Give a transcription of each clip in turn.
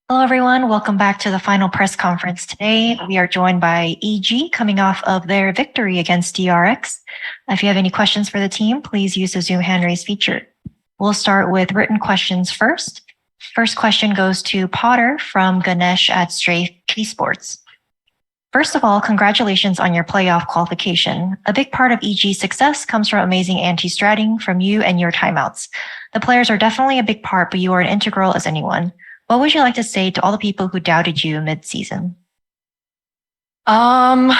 Hello, everyone. Welcome back to the final press conference today. We are joined by EG coming off of their victory against DRX. If you have any questions for the team, please use the Zoom hand raise feature. We'll start with written questions first. First question goes to Potter from Ganesh at Strafe Esports. First of all, congratulations on your playoff qualification. A big part of EG's success comes from amazing anti-stratting from you and your timeouts. The players are definitely a big part, but you are an integral as anyone. What would you like to say to all the people who doubted you mid-season? What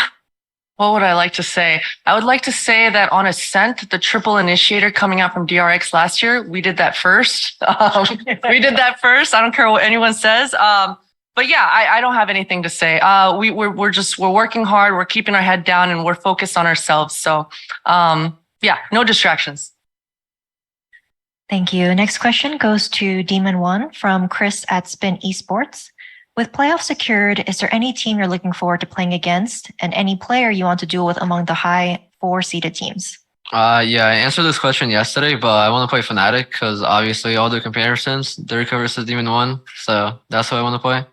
would I like to say? I would like to say that on Ascent, the triple initiator coming out from DRX last year, we did that first. We did that first. I don't care what anyone says. But yeah, I don't have anything to say. We're working hard. We're keeping our head down and we're focused on ourselves. So yeah, no distractions. Thank you. Next question goes to Demon One from Chris at Spin Esports. With playoffs secured, is there any team you're looking forward to playing against and any player you want to duel with among the high 4-seeded teams? Yeah, I answered this question yesterday, but I want to play Fnatic because obviously all the comparisons, Dirk versus Demon One. So that's what I want to play.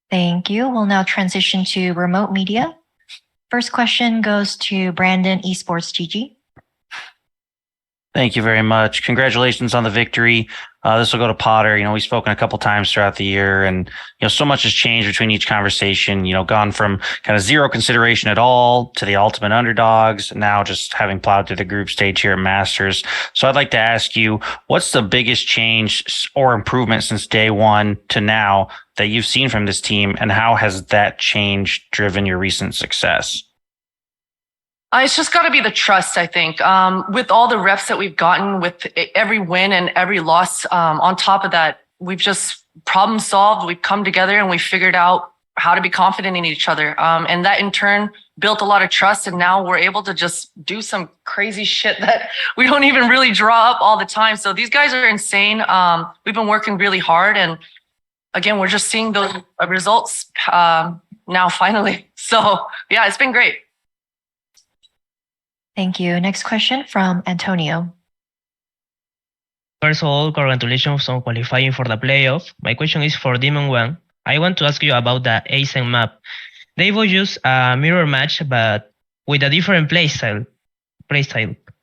Thank you. We'll now transition to remote media. First question goes to Brandon Esports GG. Thank you very much. Congratulations on the victory. This will go to Potter. We've spoken a couple times throughout the year and, so much has changed between each conversation, gone from kind of zero consideration at all to the ultimate underdogs, now just having plowed through the group stage here at Masters. So I'd like to ask you, what's the biggest change or improvement since day one to now that you've seen from this team, and how has that change driven your recent success? It's just got to be the trust, I think. With all the reps that we've gotten, with every win and every loss, on top of that, we've just problem solved. We've come together and we figured out how to be confident in each other. And that in turn built a lot of trust. And now we're able to just do some crazy shit that we don't even really draw up all the time. So these guys are insane. We've been working really hard. And again, we're just seeing those results now finally. So yeah, it's been great. Thank you. Next question from Antonio. First of all, congratulations on qualifying for the playoff. My question is for Demon One. I want to ask you about the Ascent map. They will use a mirror match, but with a different playstyle.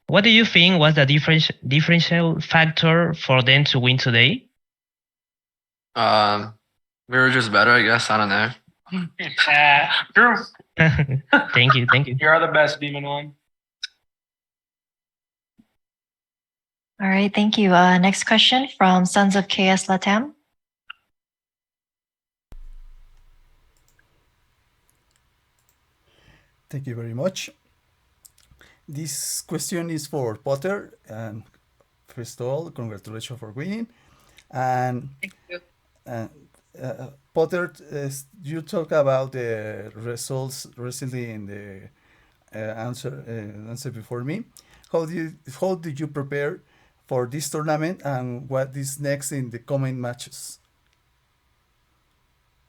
What do you think was the differential factor for them to win today? We were just better, I guess. I don't know. True. Thank you. You're the best, Demon One. All right, thank you. Next question from Sons of KS Latam. Thank you very much. This question is for Potter. And first of all, congratulations for winning. And Thank you. Potter, you talk about the results recently in the answer before me. How did you prepare for this tournament, and what is next in the coming matches?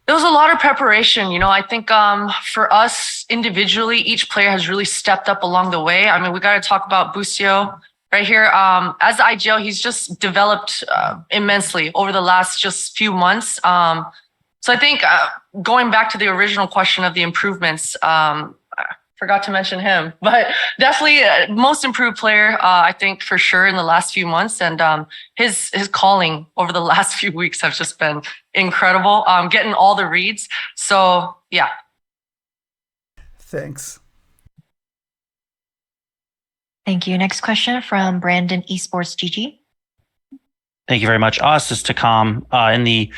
There was a lot of preparation. I think for us individually, each player has really stepped up along the way. I mean, we got to talk about Busio right here. As the IGL, he's just developed immensely over the last just few months. So I think going back to the original question of the improvements, forgot to mention him, but definitely most improved player, I think for sure in the last few months. And his calling over the last few weeks has just been incredible, getting all the reads. So yeah. Thanks. Thank you. Next question from Brandon Esports GG. Thank you very much. Us is Takam. In the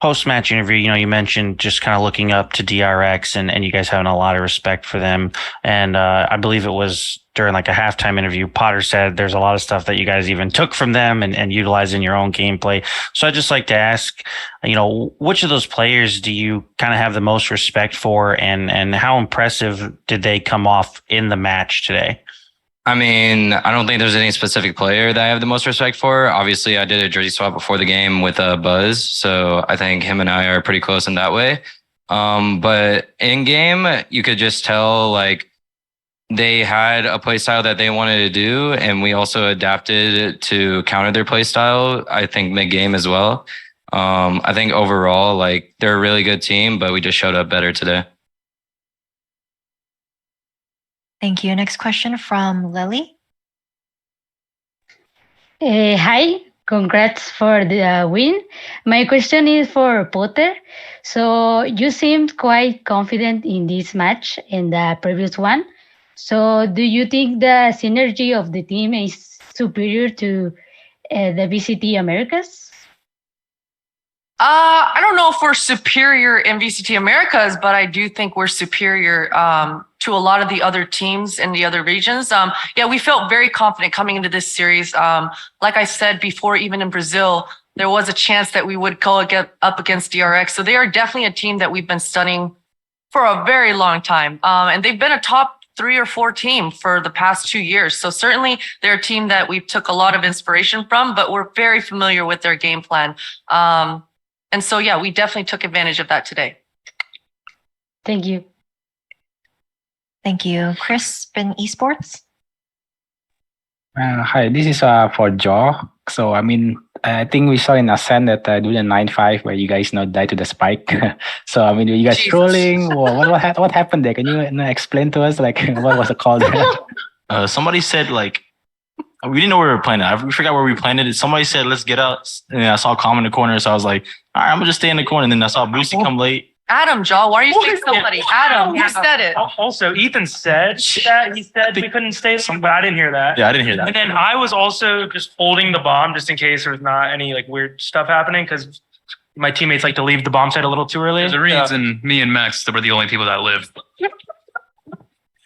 post-match interview, you mentioned just kind of looking up to DRX and you guys having a lot of respect for them. And I believe it was during like a halftime interview, Potter said there's a lot of stuff that you guys even took from them and utilized in your own gameplay. So I'd just like to ask, which of those players do you kind of have the most respect for, and how impressive did they come off in the match today? I mean, I don't think there's any specific player that I have the most respect for. Obviously, I did a jersey swap before the game with Buzz, so I think him and I are pretty close in that way. But in game, you could just tell like they had a play style that they wanted to do, and we also adapted to counter their play style, I think mid game as well. I think overall, like, they're a really good team, but we just showed up better today. Thank you. Next question from Lily. Hi, congrats for the win. My question is for Potter. So you seemed quite confident in this match and the previous one. So do you think the synergy of the team is superior to the VCT Americas? I don't know if we're superior in VCT Americas, but I do think we're superior to a lot of the other teams in the other regions. Yeah, we felt very confident coming into this series. Like I said before, even in Brazil, there was a chance that we would go up against DRX. So they are definitely a team that we've been studying for a very long time. And they've been a top 3 or 4 team for the past 2 years. So certainly they're a team that we took a lot of inspiration from, but we're very familiar with their game plan. And so, yeah, we definitely took advantage of that today. Thank you. Thank you. Chris, Spin Esports. Hi, this is for Jaw. So, I mean, I think we saw in Ascent that during the 9-5 where you guys died to the spike. So, I mean, were you guys Jesus. trolling? Or what happened there? Can you explain to us, like, what was the call there? Somebody said, like, we didn't know where we were playing it. We forgot where we played it. Somebody said, let's get out. And I saw Calm in the corner. So I was like, all right, I'm going to just stay in the corner. And then I saw Boosty come late. Adam, Jaw, why are you saying somebody? Adam, you said it. Also, Ethan said that he said we couldn't stay, but I didn't hear that. Yeah, I didn't hear that. And then I was also just holding the bomb just in case there was not any like weird stuff happening because my teammates like to leave the bomb site a little too early. There's a reason me and Max were the only people that lived.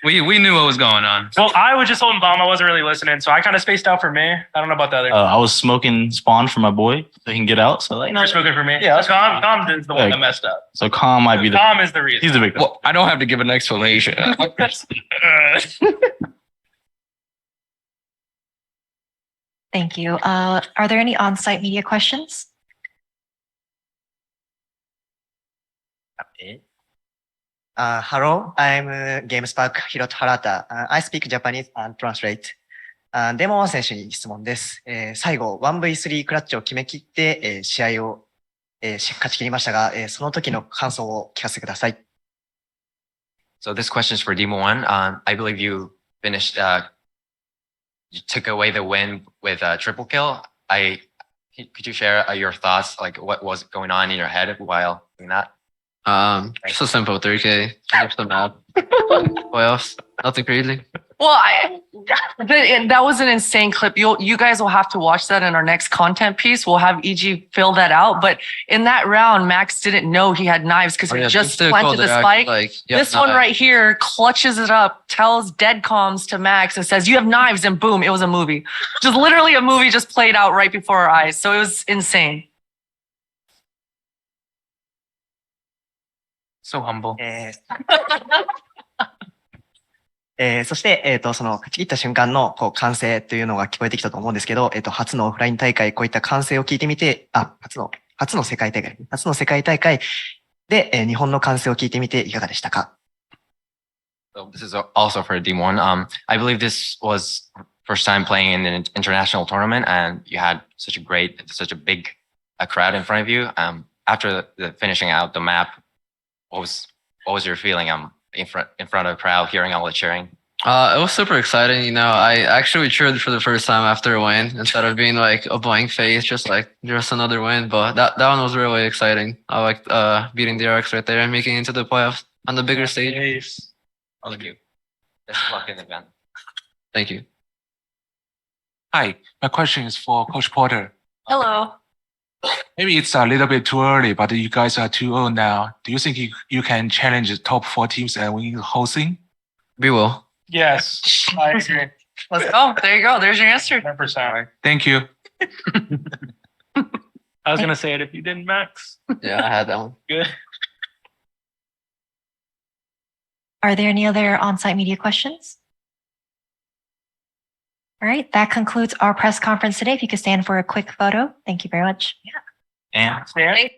We knew what was going on. Well, I was just holding bomb. I wasn't really listening, so I kind of spaced out for me. I don't know about the other. I was smoking spawn for my boy so he can get out. So, like, You're smoking for me. Yeah, so Calm is the one that messed up. So Calm might be the. Calm is the reason. He's the victim. Well, I don't have to give an explanation. Thank you. Are there any on-site media questions? Hello, I'm GameSpark Hiroto Harata. I speak Japanese and translate. デモン選手に質問です。最後、1v3 クラッチを決め切って、試合を、勝ち切りましたが、その時の感想を聞かせてください。So this question is for Demo1. I believe you finished, you took away the win with a triple kill. Could you share your thoughts, like what was going on in your head while doing that? Just a simple 3K, finish the map, playoffs, nothing crazy. Well, that was an insane clip. You guys will have to watch that in our next content piece. We'll have EG fill that out. But in that round, Max didn't know he had knives because he just planted the spike. This one right here clutches it up, tells dead comms to Max and says, "You have knives," and boom, it was a movie. Just literally a movie just played out right before our eyes. So it was insane. So humble. そして、その勝ち切った瞬間のこう歓声というのが聞こえてきたと思うんですけど、初のオフライン大会、こういった歓声を聞いてみて、初の世界大会で、日本の歓声を聞いてみていかがでしたか？ So this is also for Demo1. I believe this was first time playing in an international tournament, and you had such a big crowd in front of you. After the finishing out the map, what was your feeling? In front of the crowd, hearing all the cheering. It was super exciting. You know, I actually cheered for the first time after a win instead of being like a blank face, just another win. But that one was really exciting. I liked beating DRX right there and making it into the playoffs on the bigger stage. Thank you. Best of luck in the event. Thank you. Hi, my question is for Coach Porter. Hello. Maybe it's a little bit too early, but you guys are too old now. Do you think you can challenge the top 4 teams and win the whole thing? We will. Yes, I agree. Let's go. There you go. There's your answer. 100%. Thank you. I was going to say it if you didn't, Max. Yeah, I had that one. Good. Are there any other on-site media questions? All right, that concludes our press conference today. If you could stand for a quick photo. Thank you very much. And stand.